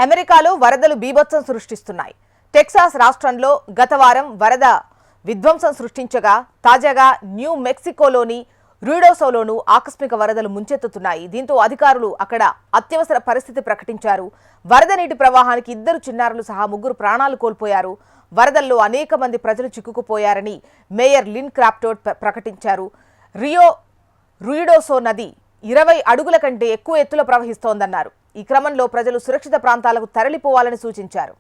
అమెరికాలో వరదలు బీభత్సం సృష్టిస్తున్నాయి. టెక్సాస్ రాష్ట్రంలో గత వారం వరద విధ్వంసం సృష్టించగా తాజాగా న్యూ మెక్సికోలోని రూడోసోలోనూ ఆకస్మిక వరదలు ముంచెత్తుతున్నాయి. దీంతో అధికారులు అక్కడ అత్యవసర పరిస్థితి ప్రకటించారు. వరద నీటి ప్రవాహానికి 2 చిన్నారులు సహా 3 ప్రాణాలు కోల్పోయారు. వరదల్లో అనేక మంది ప్రజలు చిక్కుకుపోయారని మేయర్ లిన్ క్రాఫ్టోడ్ ప్రకటించారు. రూడోసో నది 20 అడుగుల కంటే ఎక్కువ ఎత్తులో ప్రవహిస్తోందన్నారు. ఈ క్రమంలో ప్రజలు సురక్షిత ప్రాంతాలకు తరలిపోవాలని సూచించారు.